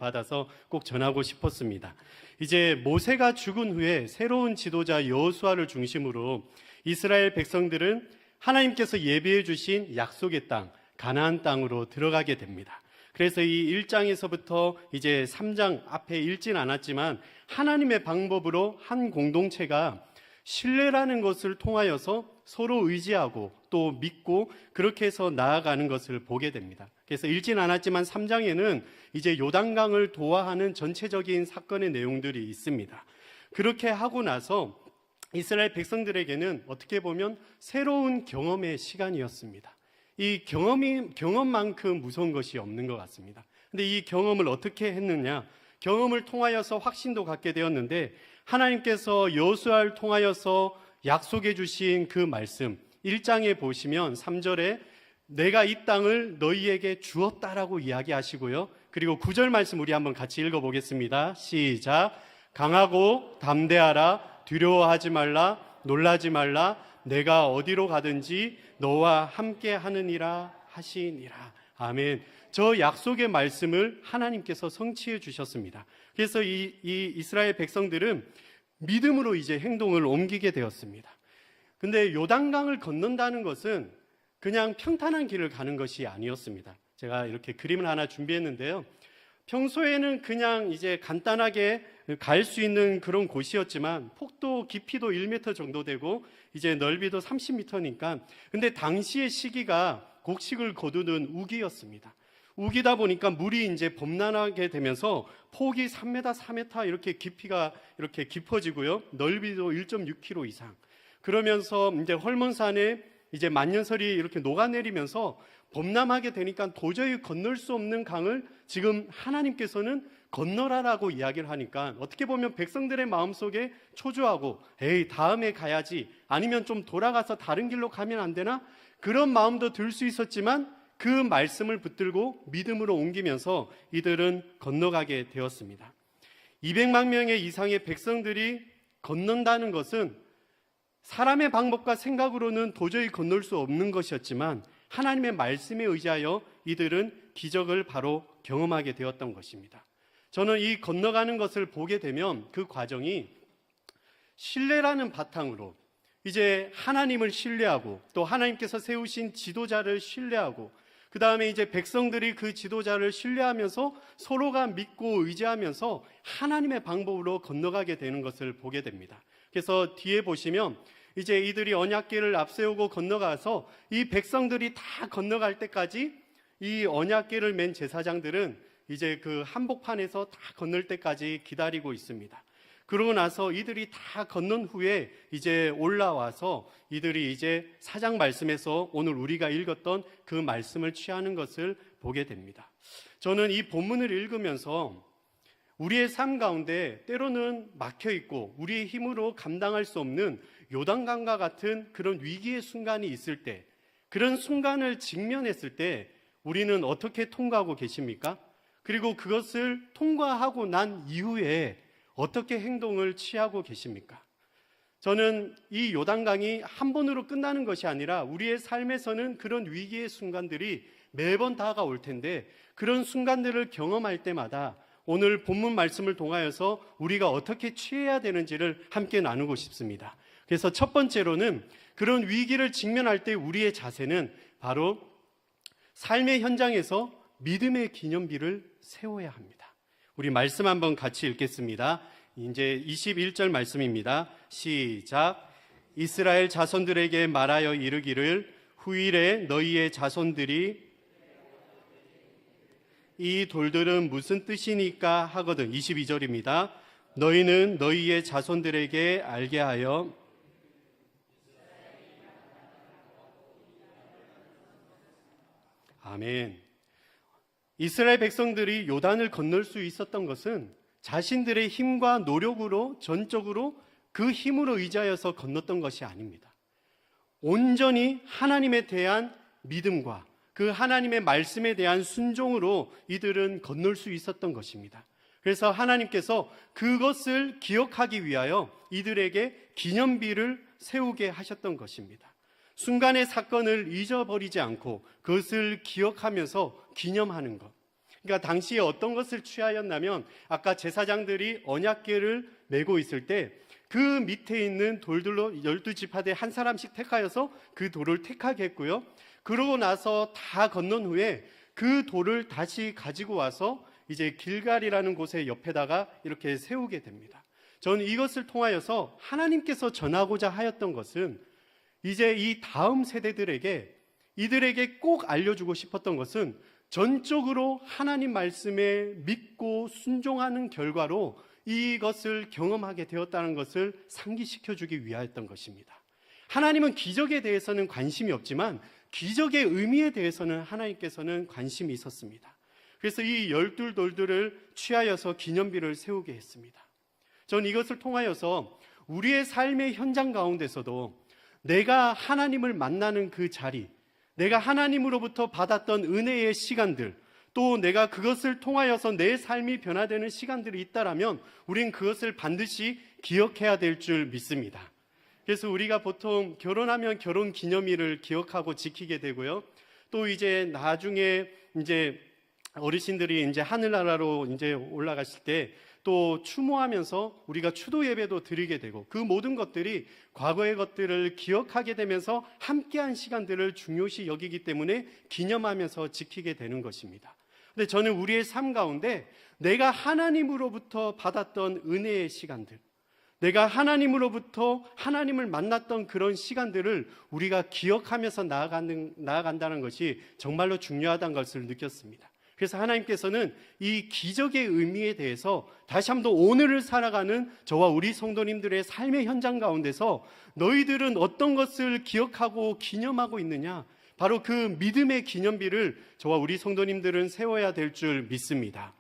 받아서 꼭 전하고 싶었습니다. 이제 모세가 죽은 후에 새로운 지도자 여호수아를 중심으로 이스라엘 백성들은 하나님께서 예비해 주신 약속의 땅, 가나안 땅으로 들어가게 됩니다. 그래서 이 1장에서부터 이제 3장 앞에 읽진 않았지만 하나님의 방법으로 한 공동체가 신뢰라는 것을 통하여서 서로 의지하고 또 믿고 그렇게 해서 나아가는 것을 보게 됩니다. 그래서 읽진 않았지만 3장에는 이제 요단강을 도하하는 전체적인 사건의 내용들이 있습니다. 그렇게 하고 나서 이스라엘 백성들에게는 어떻게 보면 새로운 경험의 시간이었습니다. 이 경험만큼 무서운 것이 없는 것 같습니다. 근데 이 경험을 어떻게 했느냐? 경험을 통하여서 확신도 갖게 되었는데 하나님께서 여호수아를 통하여서 약속해 주신 그 말씀 1장에 보시면 3절에 내가 이 땅을 너희에게 주었다라고 이야기하시고요. 그리고 9절 말씀 우리 한번 같이 읽어보겠습니다. 시작. 강하고 담대하라. 두려워하지 말라. 놀라지 말라. 내가 어디로 가든지 너와 함께 하느니라 하시니라. 아멘. 저 약속의 말씀을 하나님께서 성취해 주셨습니다. 그래서 이 이스라엘 백성들은 믿음으로 이제 행동을 옮기게 되었습니다. 근데 요단강을 건넌다는 것은 그냥 평탄한 길을 가는 것이 아니었습니다. 제가 이렇게 그림을 하나 준비했는데요. 평소에는 그냥 이제 간단하게 갈 수 있는 그런 곳이었지만 폭도 깊이도 1m 정도 되고 이제 넓이도 30m니까 근데 당시의 시기가 곡식을 거두는 우기였습니다. 우기다 보니까 물이 이제 범람하게 되면서 폭이 3m, 4m 이렇게 깊이가 이렇게 깊어지고요. 넓이도 1.6km 이상. 그러면서 이제 헐몬산에 이제 만년설이 이렇게 녹아내리면서 범람하게 되니까 도저히 건널 수 없는 강을 지금 하나님께서는 건너라라고 이야기를 하니까 어떻게 보면 백성들의 마음속에 초조하고 에이 다음에 가야지 아니면 좀 돌아가서 다른 길로 가면 안 되나? 그런 마음도 들 수 있었지만 그 말씀을 붙들고 믿음으로 옮기면서 이들은 건너가게 되었습니다. 200만 명의 이상의 백성들이 건넌다는 것은 사람의 방법과 생각으로는 도저히 건널 수 없는 것이었지만 하나님의 말씀에 의지하여 이들은 기적을 바로 경험하게 되었던 것입니다. 저는 이 건너가는 것을 보게 되면 그 과정이 신뢰라는 바탕으로 이제 하나님을 신뢰하고 또 하나님께서 세우신 지도자를 신뢰하고 그 다음에 이제 백성들이 그 지도자를 신뢰하면서 서로가 믿고 의지하면서 하나님의 방법으로 건너가게 되는 것을 보게 됩니다. 그래서 뒤에 보시면 이제 이들이 언약궤를 앞세우고 건너가서 이 백성들이 다 건너갈 때까지 이 언약궤를 맨 제사장들은 이제 그 한복판에서 다 건널 때까지 기다리고 있습니다. 그러고 나서 이들이 다 건넌 후에 이제 올라와서 이들이 이제 4장 말씀에서 오늘 우리가 읽었던 그 말씀을 취하는 것을 보게 됩니다. 저는 이 본문을 읽으면서 우리의 삶 가운데 때로는 막혀 있고 우리의 힘으로 감당할 수 없는 요단강과 같은 그런 위기의 순간이 있을 때, 그런 순간을 직면했을 때 우리는 어떻게 통과하고 계십니까? 그리고 그것을 통과하고 난 이후에 어떻게 행동을 취하고 계십니까? 저는 이 요단강이 한 번으로 끝나는 것이 아니라 우리의 삶에서는 그런 위기의 순간들이 매번 다가올 텐데 그런 순간들을 경험할 때마다 오늘 본문 말씀을 통하여서 우리가 어떻게 취해야 되는지를 함께 나누고 싶습니다. 그래서 첫 번째로는 그런 위기를 직면할 때 우리의 자세는 바로 삶의 현장에서 믿음의 기념비를 세워야 합니다. 우리 말씀 한번 같이 읽겠습니다. 이제 21절 말씀입니다. 시작. 이스라엘 자손들에게 말하여 이르기를 후일에 너희의 자손들이 이 돌들은 무슨 뜻이니까 하거든. 22절입니다. 너희는 너희의 자손들에게 알게 하여 아멘. 이스라엘 백성들이 요단을 건널 수 있었던 것은 자신들의 힘과 노력으로 전적으로 그 힘으로 의지하여서 건넜던 것이 아닙니다. 온전히 하나님에 대한 믿음과 그 하나님의 말씀에 대한 순종으로 이들은 건널 수 있었던 것입니다. 그래서 하나님께서 그것을 기억하기 위하여 이들에게 기념비를 세우게 하셨던 것입니다. 순간의 사건을 잊어버리지 않고 그것을 기억하면서 기념하는 것. 그러니까 당시에 어떤 것을 취하였냐면 아까 제사장들이 언약궤를 메고 있을 때 그 밑에 있는 돌들로 12지파대 한 사람씩 택하여서 그 돌을 택하게 했고요. 그러고 나서 다 건넌 후에 그 돌을 다시 가지고 와서 이제 길갈이라는 곳의 옆에다가 이렇게 세우게 됩니다. 저는 이것을 통하여서 하나님께서 전하고자 하였던 것은 이제 이 다음 세대들에게 이들에게 꼭 알려주고 싶었던 것은 전적으로 하나님 말씀에 믿고 순종하는 결과로 이것을 경험하게 되었다는 것을 상기시켜주기 위하였던 것입니다. 하나님은 기적에 대해서는 관심이 없지만 기적의 의미에 대해서는 하나님께서는 관심이 있었습니다. 그래서 이 12돌들을 취하여서 기념비를 세우게 했습니다. 저는 이것을 통하여서 우리의 삶의 현장 가운데서도 내가 하나님을 만나는 그 자리, 내가 하나님으로부터 받았던 은혜의 시간들, 또 내가 그것을 통하여서 내 삶이 변화되는 시간들이 있다라면 우린 그것을 반드시 기억해야 될 줄 믿습니다. 그래서 우리가 보통 결혼하면 결혼 기념일을 기억하고 지키게 되고요. 또 이제 나중에 이제 어르신들이 이제 하늘나라로 이제 올라가실 때 또 추모하면서 우리가 추도 예배도 드리게 되고 그 모든 것들이 과거의 것들을 기억하게 되면서 함께한 시간들을 중요시 여기기 때문에 기념하면서 지키게 되는 것입니다. 근데 저는 우리의 삶 가운데 내가 하나님으로부터 받았던 은혜의 시간들, 내가 하나님으로부터 하나님을 만났던 그런 시간들을 우리가 기억하면서 나아간다는 것이 정말로 중요하다는 것을 느꼈습니다. 그래서 하나님께서는 이 기적의 의미에 대해서 다시 한번 오늘을 살아가는 저와 우리 성도님들의 삶의 현장 가운데서 너희들은 어떤 것을 기억하고 기념하고 있느냐, 바로 그 믿음의 기념비를 저와 우리 성도님들은 세워야 될 줄 믿습니다.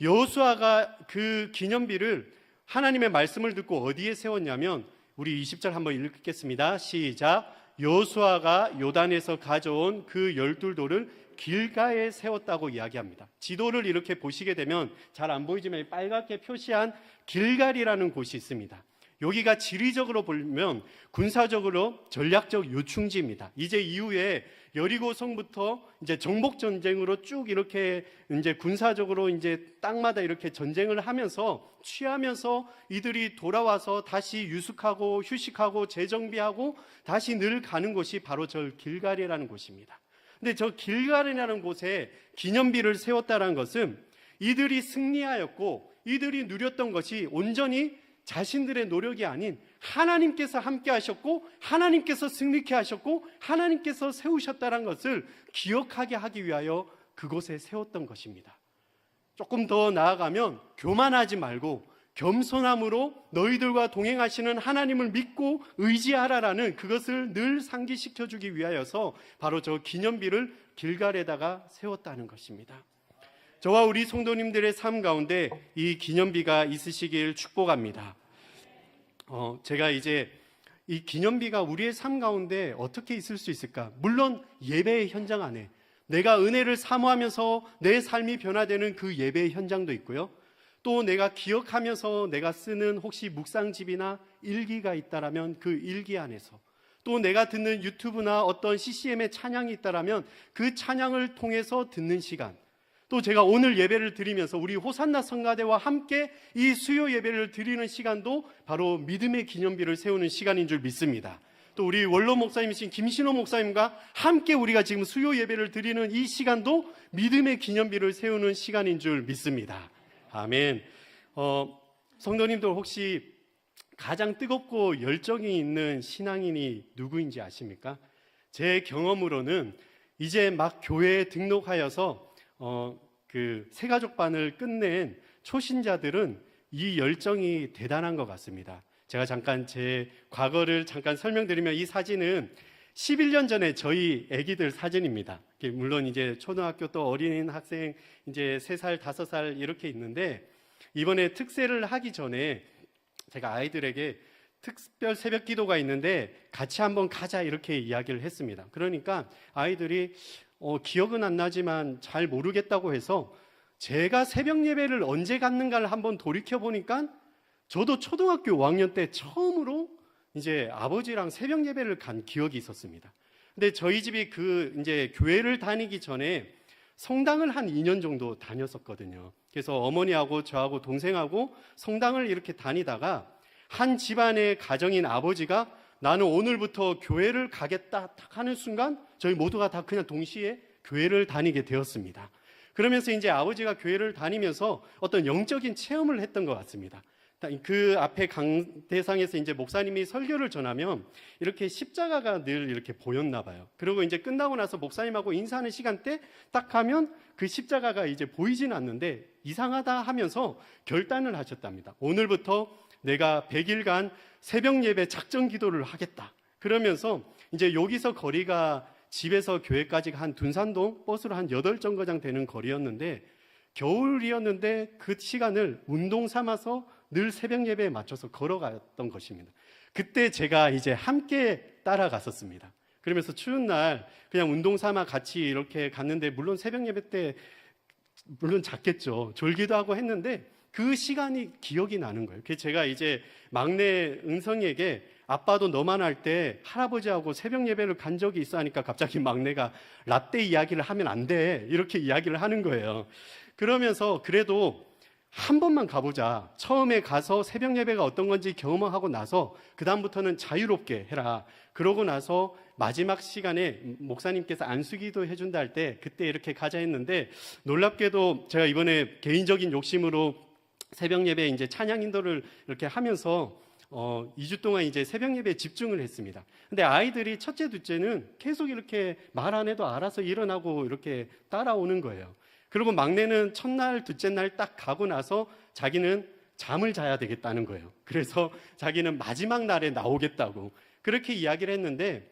여호수아가 그 기념비를 하나님의 말씀을 듣고 어디에 세웠냐면 우리 20절 한번 읽겠습니다. 시작. 여호수아가 요단에서 가져온 그 12돌을 길가에 세웠다고 이야기합니다. 지도를 이렇게 보시게 되면 잘 안 보이지만 빨갛게 표시한 길갈이라는 곳이 있습니다. 여기가 지리적으로 보면 군사적으로 전략적 요충지입니다. 이제 이후에 여리고성부터 이제 정복 전쟁으로 쭉 이렇게 이제 군사적으로 이제 땅마다 이렇게 전쟁을 하면서 취하면서 이들이 돌아와서 다시 유숙하고 휴식하고 재정비하고 다시 늘 가는 곳이 바로 저 길갈이라는 곳입니다. 근데 저 길갈이라는 곳에 기념비를 세웠다는 것은 이들이 승리하였고 이들이 누렸던 것이 온전히 자신들의 노력이 아닌 하나님께서 함께 하셨고 하나님께서 승리케 하셨고 하나님께서 세우셨다는 것을 기억하게 하기 위하여 그곳에 세웠던 것입니다. 조금 더 나아가면 교만하지 말고 겸손함으로 너희들과 동행하시는 하나님을 믿고 의지하라라는 그것을 늘 상기시켜주기 위하여서 바로 저 기념비를 길갈에다가 세웠다는 것입니다. 저와 우리 성도님들의 삶 가운데 이 기념비가 있으시길 축복합니다. 제가 이제 이 기념비가 우리의 삶 가운데 어떻게 있을 수 있을까? 물론 예배의 현장 안에 내가 은혜를 사모하면서 내 삶이 변화되는 그 예배의 현장도 있고요. 또 내가 기억하면서 내가 쓰는 혹시 묵상집이나 일기가 있다라면 그 일기 안에서, 또 내가 듣는 유튜브나 어떤 CCM의 찬양이 있다라면 그 찬양을 통해서 듣는 시간, 또 제가 오늘 예배를 드리면서 우리 호산나 성가대와 함께 이 수요 예배를 드리는 시간도 바로 믿음의 기념비를 세우는 시간인 줄 믿습니다. 또 우리 원로 목사님이신 김신호 목사님과 함께 우리가 지금 수요 예배를 드리는 이 시간도 믿음의 기념비를 세우는 시간인 줄 믿습니다. 아멘. 성도님들 혹시 가장 뜨겁고 열정이 있는 신앙인이 누구인지 아십니까? 제 경험으로는 이제 막 교회에 등록하여서 그 새가족반을 끝낸 초신자들은 이 열정이 대단한 것 같습니다. 제가 잠깐 제 과거를 잠깐 설명드리면 이 사진은 11년 전에 저희 아기들 사진입니다. 물론 이제 초등학교 또 어린 학생 이제 3살, 5살 이렇게 있는데 이번에 특세를 하기 전에 제가 아이들에게 특별 새벽 기도가 있는데 같이 한번 가자 이렇게 이야기를 했습니다. 그러니까 아이들이 기억은 안 나지만 잘 모르겠다고 해서 제가 새벽 예배를 언제 갔는가를 한번 돌이켜 보니까 저도 초등학교 5학년 때 처음으로 이제 아버지랑 새벽 예배를 간 기억이 있었습니다. 근데 저희 집이 이제 교회를 다니기 전에 성당을 한 2년 정도 다녔었거든요. 그래서 어머니하고 저하고 동생하고 성당을 이렇게 다니다가 한 집안의 가정인 아버지가 나는 오늘부터 교회를 가겠다 딱 하는 순간 저희 모두가 다 그냥 동시에 교회를 다니게 되었습니다. 그러면서 이제 아버지가 교회를 다니면서 어떤 영적인 체험을 했던 것 같습니다. 그 앞에 강대상에서 이제 목사님이 설교를 전하면 이렇게 십자가가 늘 이렇게 보였나 봐요. 그리고 이제 끝나고 나서 목사님하고 인사하는 시간대 딱 하면 그 십자가가 이제 보이진 않는데 이상하다 하면서 결단을 하셨답니다. 오늘부터 내가 100일간 새벽 예배 작정 기도를 하겠다. 그러면서 이제 여기서 거리가 집에서 교회까지가 한 둔산동 버스로 한 8정거장 되는 거리였는데 겨울이었는데 그 시간을 운동 삼아서 늘 새벽 예배에 맞춰서 걸어갔던 것입니다. 그때 제가 이제 함께 따라갔었습니다. 그러면서 추운 날 그냥 운동 삼아 같이 이렇게 갔는데 물론 새벽 예배 때 물론 잤겠죠. 졸기도 하고 했는데 그 시간이 기억이 나는 거예요. 그래서 제가 이제 막내 은성이에게 아빠도 너만 할 때 할아버지하고 새벽 예배를 간 적이 있어 하니까 갑자기 막내가 라떼 이야기를 하면 안 돼. 이렇게 이야기를 하는 거예요. 그러면서 그래도 한 번만 가보자. 처음에 가서 새벽 예배가 어떤 건지 경험하고 나서 그다음부터는 자유롭게 해라. 그러고 나서 마지막 시간에 목사님께서 안수기도 해준다 할 때 그때 이렇게 가자 했는데 놀랍게도 제가 이번에 개인적인 욕심으로 새벽 예배 이제 찬양 인도를 이렇게 하면서 2주 동안 이제 새벽 예배에 집중을 했습니다. 근데 아이들이 첫째, 둘째는 계속 이렇게 말 안 해도 알아서 일어나고 이렇게 따라오는 거예요. 그리고 막내는 첫날, 둘째 날 딱 가고 나서 자기는 잠을 자야 되겠다는 거예요. 그래서 자기는 마지막 날에 나오겠다고 그렇게 이야기를 했는데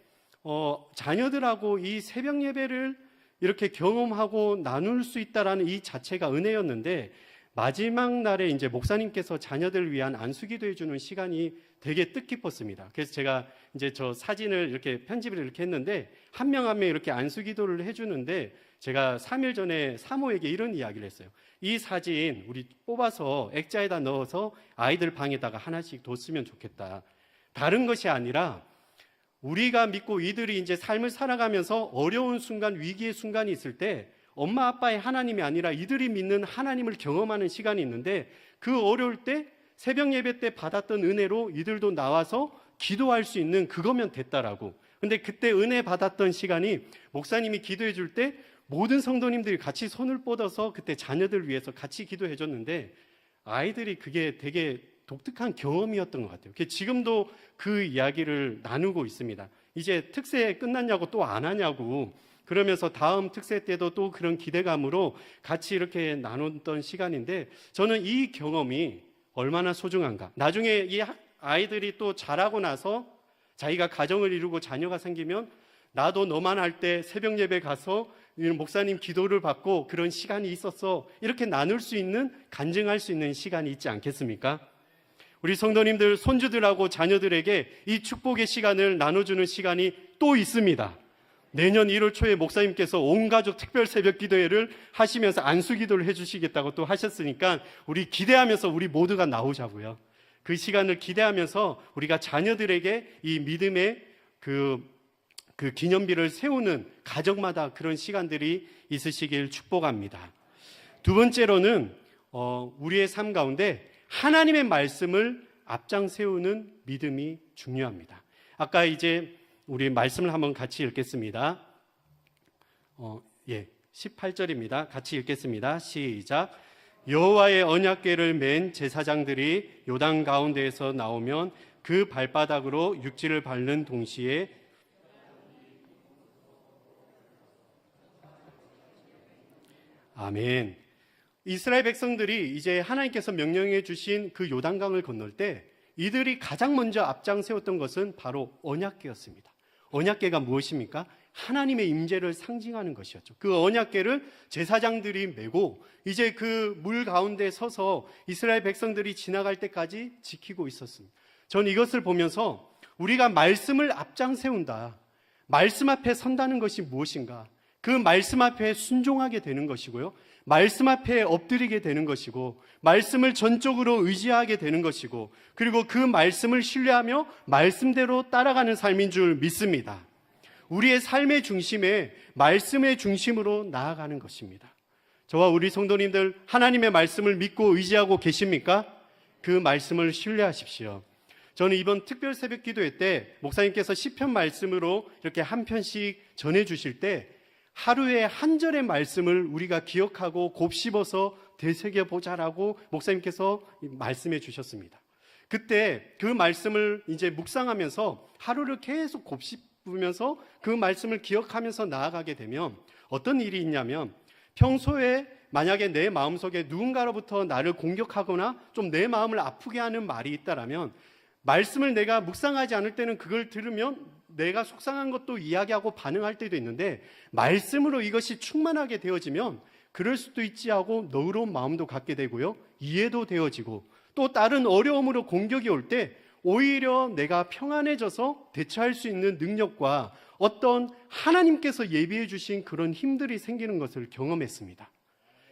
자녀들하고 이 새벽 예배를 이렇게 경험하고 나눌 수 있다라는 이 자체가 은혜였는데 마지막 날에 이제 목사님께서 자녀들을 위한 안수기도 해주는 시간이 되게 뜻깊었습니다. 그래서 제가 이제 저 사진을 이렇게 편집을 이렇게 했는데 한 명 한 명 이렇게 안수기도를 해주는데 제가 3일 전에 사모에게 이런 이야기를 했어요. 이 사진 우리 뽑아서 액자에다 넣어서 아이들 방에다가 하나씩 뒀으면 좋겠다. 다른 것이 아니라 우리가 믿고 이들이 이제 삶을 살아가면서 어려운 순간, 위기의 순간이 있을 때 엄마 아빠의 하나님이 아니라 이들이 믿는 하나님을 경험하는 시간이 있는데 그 어려울 때 새벽 예배 때 받았던 은혜로 이들도 나와서 기도할 수 있는 그거면 됐다라고. 근데 그때 은혜 받았던 시간이 목사님이 기도해 줄 때 모든 성도님들이 같이 손을 뻗어서 그때 자녀들 위해서 같이 기도해 줬는데 아이들이 그게 되게 독특한 경험이었던 것 같아요. 지금도 그 이야기를 나누고 있습니다. 이제 특세 끝났냐고 또 안 하냐고 그러면서 다음 특세 때도 또 그런 기대감으로 같이 이렇게 나눴던 시간인데 저는 이 경험이 얼마나 소중한가. 나중에 이 아이들이 또 자라고 나서 자기가 가정을 이루고 자녀가 생기면 나도 너만 할 때 새벽 예배 가서 목사님 기도를 받고 그런 시간이 있었어. 이렇게 나눌 수 있는, 간증할 수 있는 시간이 있지 않겠습니까? 우리 성도님들, 손주들하고 자녀들에게 이 축복의 시간을 나눠주는 시간이 또 있습니다. 내년 1월 초에 목사님께서 온 가족 특별 새벽 기도회를 하시면서 안수 기도를 해주시겠다고 또 하셨으니까 우리 기대하면서 우리 모두가 나오자고요. 그 시간을 기대하면서 우리가 자녀들에게 이 믿음의 그 기념비를 세우는 가정마다 그런 시간들이 있으시길 축복합니다. 두 번째로는 우리의 삶 가운데 하나님의 말씀을 앞장 세우는 믿음이 중요합니다. 아까 이제 우리 말씀을 한번 같이 읽겠습니다. 18절입니다. 같이 읽겠습니다. 시작. 여호와의 언약궤를 맨 제사장들이 요단 가운데에서 나오면 그 발바닥으로 육지를 밟는 동시에 아멘. 이스라엘 백성들이 이제 하나님께서 명령해 주신 그 요단강을 건널 때 이들이 가장 먼저 앞장 세웠던 것은 바로 언약궤였습니다. 언약궤가 무엇입니까? 하나님의 임재를 상징하는 것이었죠. 그 언약궤를 제사장들이 메고 이제 그 물 가운데 서서 이스라엘 백성들이 지나갈 때까지 지키고 있었습니다. 저는 이것을 보면서 우리가 말씀을 앞장 세운다. 말씀 앞에 선다는 것이 무엇인가? 그 말씀 앞에 순종하게 되는 것이고요. 말씀 앞에 엎드리게 되는 것이고 말씀을 전적으로 의지하게 되는 것이고 그리고 그 말씀을 신뢰하며 말씀대로 따라가는 삶인 줄 믿습니다. 우리의 삶의 중심에 말씀의 중심으로 나아가는 것입니다. 저와 우리 성도님들 하나님의 말씀을 믿고 의지하고 계십니까? 그 말씀을 신뢰하십시오. 저는 이번 특별 새벽 기도회 때 목사님께서 시편 말씀으로 이렇게 한 편씩 전해주실 때 하루에 한 절의 말씀을 우리가 기억하고 곱씹어서 되새겨보자라고 목사님께서 말씀해 주셨습니다. 그때 그 말씀을 이제 묵상하면서 하루를 계속 곱씹으면서 그 말씀을 기억하면서 나아가게 되면 어떤 일이 있냐면 평소에 만약에 내 마음속에 누군가로부터 나를 공격하거나 좀 내 마음을 아프게 하는 말이 있다라면 말씀을 내가 묵상하지 않을 때는 그걸 들으면 내가 속상한 것도 이야기하고 반응할 때도 있는데 말씀으로 이것이 충만하게 되어지면 그럴 수도 있지 하고 너그러운 마음도 갖게 되고요. 이해도 되어지고 또 다른 어려움으로 공격이 올 때 오히려 내가 평안해져서 대처할 수 있는 능력과 어떤 하나님께서 예비해 주신 그런 힘들이 생기는 것을 경험했습니다.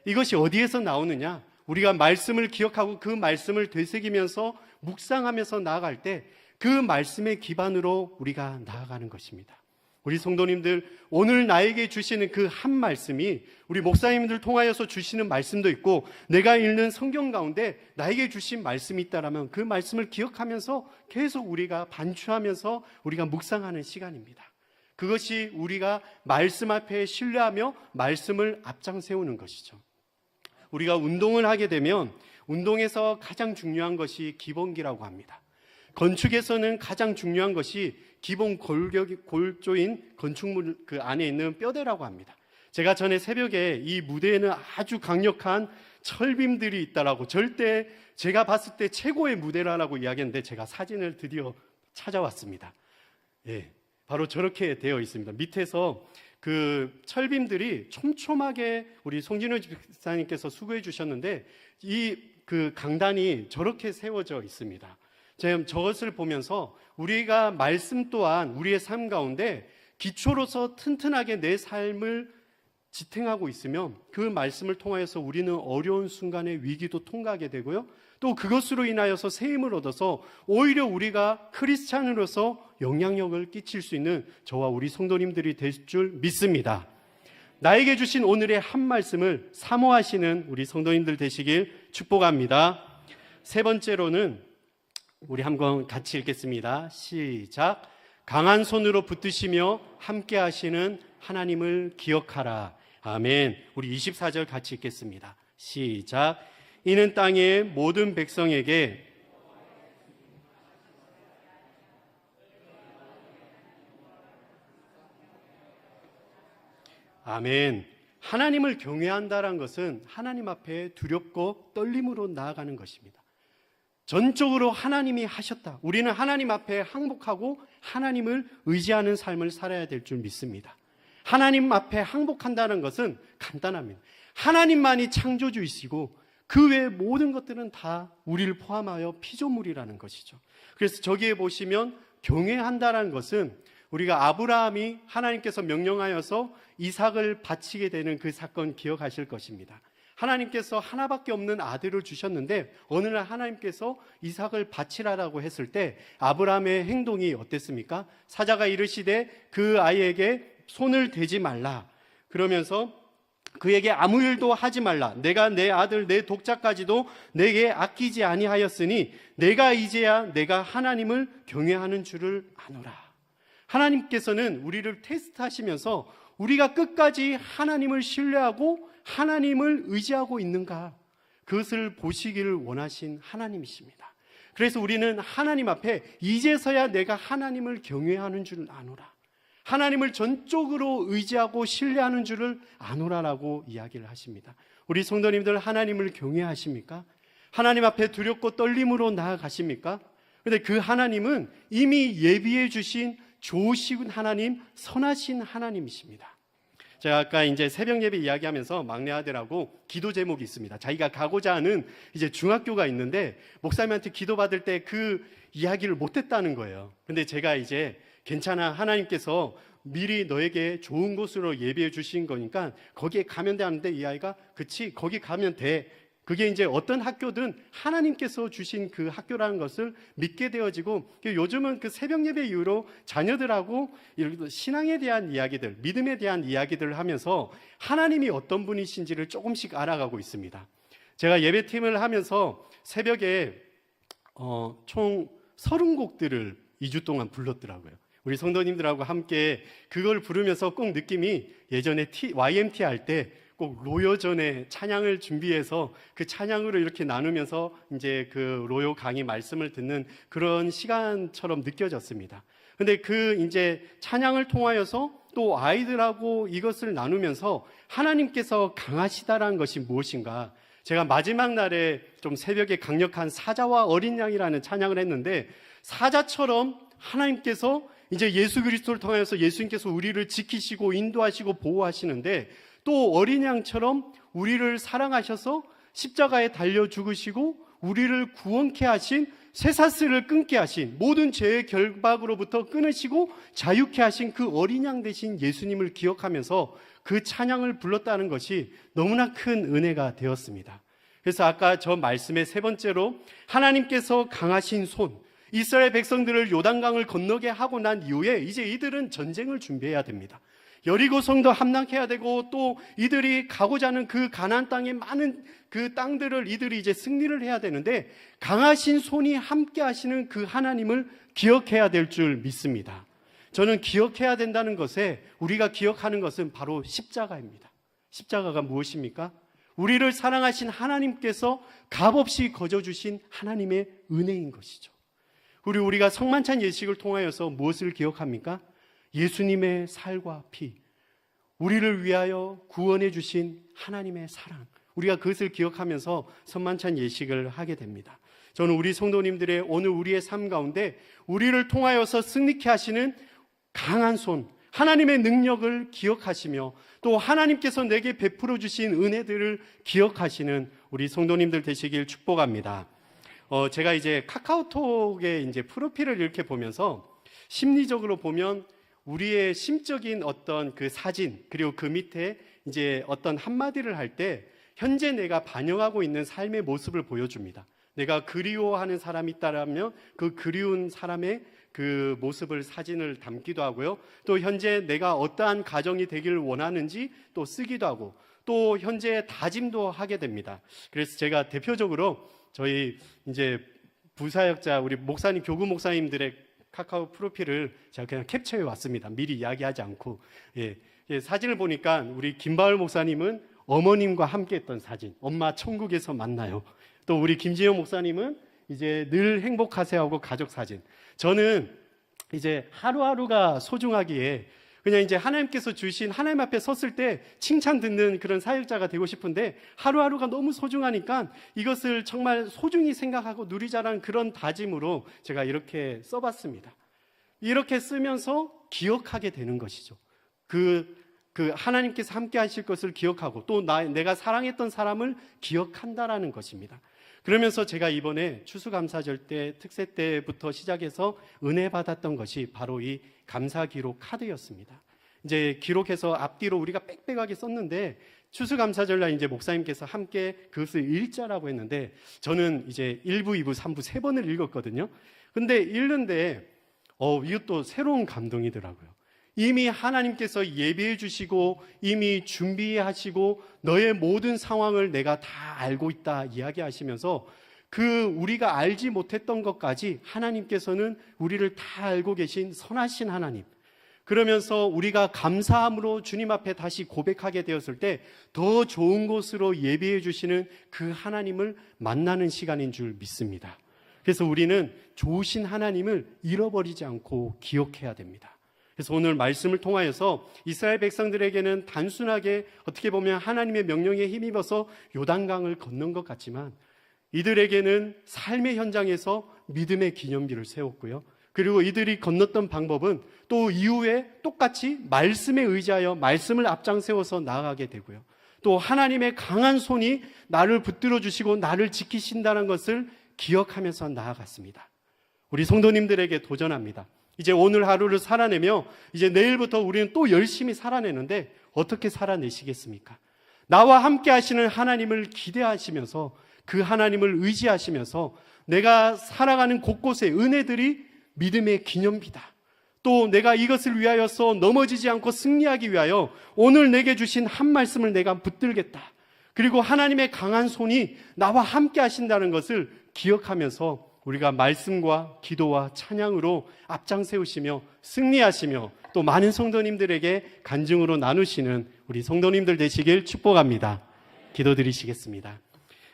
이것이 어디에서 나오느냐? 우리가 말씀을 기억하고 그 말씀을 되새기면서 묵상하면서 나아갈 때 그 말씀의 기반으로 우리가 나아가는 것입니다. 우리 성도님들, 오늘 나에게 주시는 그 한 말씀이 우리 목사님들 통하여서 주시는 말씀도 있고 내가 읽는 성경 가운데 나에게 주신 말씀이 있다라면 그 말씀을 기억하면서 계속 우리가 반추하면서 우리가 묵상하는 시간입니다. 그것이 우리가 말씀 앞에 신뢰하며 말씀을 앞장 세우는 것이죠. 우리가 운동을 하게 되면 운동에서 가장 중요한 것이 기본기라고 합니다. 건축에서는 가장 중요한 것이 기본 골조인 건축물 그 안에 있는 뼈대라고 합니다. 제가 전에 새벽에 이 무대에는 아주 강력한 철빔들이 있다라고 절대 제가 봤을 때 최고의 무대라고 이야기했는데 제가 사진을 드디어 찾아왔습니다. 예, 바로 저렇게 되어 있습니다. 밑에서 그 철빔들이 촘촘하게 우리 송진호 집사님께서 수고해 주셨는데 이 그 강단이 저렇게 세워져 있습니다. 제가 저것을 보면서 우리가 말씀 또한 우리의 삶 가운데 기초로서 튼튼하게 내 삶을 지탱하고 있으면 그 말씀을 통하여서 우리는 어려운 순간의 위기도 통과하게 되고요. 또 그것으로 인하여서 새 힘을 얻어서 오히려 우리가 크리스찬으로서 영향력을 끼칠 수 있는 저와 우리 성도님들이 될 줄 믿습니다. 나에게 주신 오늘의 한 말씀을 사모하시는 우리 성도님들 되시길 축복합니다. 세 번째로는 우리 한번 같이 읽겠습니다. 시작. 강한 손으로 붙드시며 함께 하시는 하나님을 기억하라. 아멘. 우리 24절 같이 읽겠습니다. 시작. 이는 땅의 모든 백성에게 아멘. 하나님을 경외한다는 것은 하나님 앞에 두렵고 떨림으로 나아가는 것입니다. 전적으로 하나님이 하셨다. 우리는 하나님 앞에 항복하고 하나님을 의지하는 삶을 살아야 될 줄 믿습니다. 하나님 앞에 항복한다는 것은 간단합니다. 하나님만이 창조주이시고 그 외의 모든 것들은 다 우리를 포함하여 피조물이라는 것이죠. 그래서 저기에 보시면 경외한다는 것은 우리가 아브라함이 하나님께서 명령하여서 이삭을 바치게 되는 그 사건 기억하실 것입니다. 하나님께서 하나밖에 없는 아들을 주셨는데 어느 날 하나님께서 이삭을 바치라라고 했을 때 아브라함의 행동이 어땠습니까? 사자가 이르시되 그 아이에게 손을 대지 말라. 그러면서 그에게 아무 일도 하지 말라. 내가 내 아들 내 독자까지도 내게 아끼지 아니하였으니 내가 이제야 내가 하나님을 경외하는 줄을 아노라. 하나님께서는 우리를 테스트하시면서 우리가 끝까지 하나님을 신뢰하고 하나님을 의지하고 있는가, 그것을 보시기를 원하신 하나님이십니다. 그래서 우리는 하나님 앞에 이제서야 내가 하나님을 경외하는 줄을 아노라, 하나님을 전적으로 의지하고 신뢰하는 줄을 아노라라고 이야기를 하십니다. 우리 성도님들 하나님을 경외하십니까? 하나님 앞에 두렵고 떨림으로 나아가십니까? 그런데 그 하나님은 이미 예비해 주신 좋으신 하나님, 선하신 하나님이십니다. 제가 아까 이제 새벽 예배 이야기하면서 막내 아들하고 기도 제목이 있습니다. 자기가 가고자 하는 이제 중학교가 있는데 목사님한테 기도받을 때 그 이야기를 못했다는 거예요. 근데 제가 이제 괜찮아, 하나님께서 미리 너에게 좋은 곳으로 예비해 주신 거니까 거기에 가면 돼 하는데 이 아이가 그치 거기 가면 돼, 그게 이제 어떤 학교든 하나님께서 주신 그 학교라는 것을 믿게 되어지고, 요즘은 그 새벽 예배 이후로 자녀들하고 이렇게 신앙에 대한 이야기들, 믿음에 대한 이야기들을 하면서 하나님이 어떤 분이신지를 조금씩 알아가고 있습니다. 제가 예배팀을 하면서 새벽에 총 30곡들을 2주 동안 불렀더라고요. 우리 성도님들하고 함께 그걸 부르면서 꼭 느낌이 예전에 YMT 할 때 꼭 로요전에 찬양을 준비해서 그 찬양으로 이렇게 나누면서 이제 그 로요 강의 말씀을 듣는 그런 시간처럼 느껴졌습니다. 근데 그 이제 찬양을 통하여서 또 아이들하고 이것을 나누면서 하나님께서 강하시다라는 것이 무엇인가, 제가 마지막 날에 좀 새벽에 강력한 사자와 어린 양이라는 찬양을 했는데, 사자처럼 하나님께서 이제 예수 그리스도를 통하여서 예수님께서 우리를 지키시고 인도하시고 보호하시는데, 또 어린 양처럼 우리를 사랑하셔서 십자가에 달려 죽으시고 우리를 구원케 하신, 쇠사슬을 끊게 하신, 모든 죄의 결박으로부터 끊으시고 자유케 하신 그 어린 양 되신 예수님을 기억하면서 그 찬양을 불렀다는 것이 너무나 큰 은혜가 되었습니다. 그래서 아까 저 말씀의 세 번째로, 하나님께서 강하신 손, 이스라엘 백성들을 요단강을 건너게 하고 난 이후에 이제 이들은 전쟁을 준비해야 됩니다. 여리고 성도 함락해야 되고, 또 이들이 가고자 하는 그 가나안 땅의 많은 그 땅들을 이들이 이제 승리를 해야 되는데, 강하신 손이 함께 하시는 그 하나님을 기억해야 될 줄 믿습니다. 저는 기억해야 된다는 것에 우리가 기억하는 것은 바로 십자가입니다. 십자가가 무엇입니까? 우리를 사랑하신 하나님께서 값없이 거저주신 하나님의 은혜인 것이죠. 우리가 성만찬 예식을 통하여서 무엇을 기억합니까? 예수님의 살과 피, 우리를 위하여 구원해 주신 하나님의 사랑, 우리가 그것을 기억하면서 성만찬 예식을 하게 됩니다. 저는 우리 성도님들의 오늘 우리의 삶 가운데 우리를 통하여서 승리케 하시는 강한 손, 하나님의 능력을 기억하시며, 또 하나님께서 내게 베풀어 주신 은혜들을 기억하시는 우리 성도님들 되시길 축복합니다. 제가 이제 카카오톡에 이제 프로필을 이렇게 보면서 심리적으로 보면 우리의 심적인 어떤 그 사진, 그리고 그 밑에 이제 어떤 한마디를 할 때 현재 내가 반영하고 있는 삶의 모습을 보여줍니다. 내가 그리워하는 사람이 있다라면 그 그리운 사람의 그 모습을, 사진을 담기도 하고요. 또 현재 내가 어떠한 가정이 되기를 원하는지 또 쓰기도 하고, 또 현재 다짐도 하게 됩니다. 그래서 제가 대표적으로 저희 이제 부사역자 우리 목사님, 교구 목사님들의 카카오 프로필을 제가 그냥 캡처해 왔습니다. 미리 이야기하지 않고. 사진을 보니까 우리 김바울 목사님은 어머님과 함께 했던 사진, 엄마 천국에서 만나요. 또 우리 김지영 목사님은 이제 늘 행복하세요 하고 가족 사진. 저는 이제 하루하루가 소중하기에 그냥 이제 하나님께서 주신, 하나님 앞에 섰을 때 칭찬 듣는 그런 사역자가 되고 싶은데, 하루하루가 너무 소중하니까 이것을 정말 소중히 생각하고 누리자라는 그런 다짐으로 제가 이렇게 써봤습니다. 이렇게 쓰면서 기억하게 되는 것이죠. 그 하나님께서 함께 하실 것을 기억하고, 또 내가 사랑했던 사람을 기억한다라는 것입니다. 그러면서 제가 이번에 추수감사절 때, 특세 때부터 시작해서 은혜 받았던 것이 바로 이 감사기록 카드였습니다. 이제 기록해서 앞뒤로 우리가 빽빽하게 썼는데, 추수감사절날 이제 목사님께서 함께 그것을 읽자라고 했는데, 저는 이제 1부, 2부, 3부 3번을 읽었거든요. 근데 읽는데 이것도 새로운 감동이더라고요. 이미 하나님께서 예비해 주시고 이미 준비하시고 너의 모든 상황을 내가 다 알고 있다 이야기하시면서, 그 우리가 알지 못했던 것까지 하나님께서는 우리를 다 알고 계신 선하신 하나님, 그러면서 우리가 감사함으로 주님 앞에 다시 고백하게 되었을 때 더 좋은 곳으로 예비해 주시는 그 하나님을 만나는 시간인 줄 믿습니다. 그래서 우리는 좋으신 하나님을 잃어버리지 않고 기억해야 됩니다. 그래서 오늘 말씀을 통하여서 이스라엘 백성들에게는 단순하게 어떻게 보면 하나님의 명령에 힘입어서 요단강을 건넌 것 같지만, 이들에게는 삶의 현장에서 믿음의 기념비를 세웠고요. 그리고 이들이 건넜던 방법은 또 이후에 똑같이 말씀에 의지하여 말씀을 앞장 세워서 나아가게 되고요. 또 하나님의 강한 손이 나를 붙들어 주시고 나를 지키신다는 것을 기억하면서 나아갔습니다. 우리 성도님들에게 도전합니다. 이제 오늘 하루를 살아내며 이제 내일부터 우리는 또 열심히 살아내는데 어떻게 살아내시겠습니까? 나와 함께 하시는 하나님을 기대하시면서 그 하나님을 의지하시면서 내가 살아가는 곳곳의 은혜들이 믿음의 기념비다. 또 내가 이것을 위하여서 넘어지지 않고 승리하기 위하여 오늘 내게 주신 한 말씀을 내가 붙들겠다. 그리고 하나님의 강한 손이 나와 함께 하신다는 것을 기억하면서 우리가 말씀과 기도와 찬양으로 앞장 세우시며 승리하시며 또 많은 성도님들에게 간증으로 나누시는 우리 성도님들 되시길 축복합니다. 기도드리시겠습니다.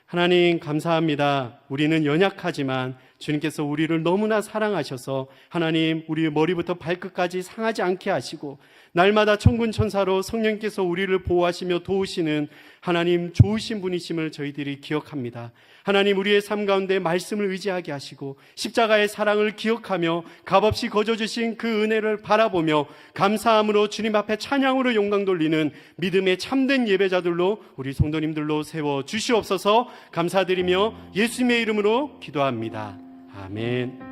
하나님 감사합니다. 우리는 연약하지만 주님께서 우리를 너무나 사랑하셔서 하나님 우리의 머리부터 발끝까지 상하지 않게 하시고 날마다 천군 천사로 성령께서 우리를 보호하시며 도우시는 하나님 좋으신 분이심을 저희들이 기억합니다. 하나님 우리의 삶 가운데 말씀을 의지하게 하시고 십자가의 사랑을 기억하며 값없이 거저주신 그 은혜를 바라보며 감사함으로 주님 앞에 찬양으로 영광 돌리는 믿음의 참된 예배자들로 우리 성도님들로 세워 주시옵소서. 감사드리며 예수님의 이름으로 기도합니다. 아멘.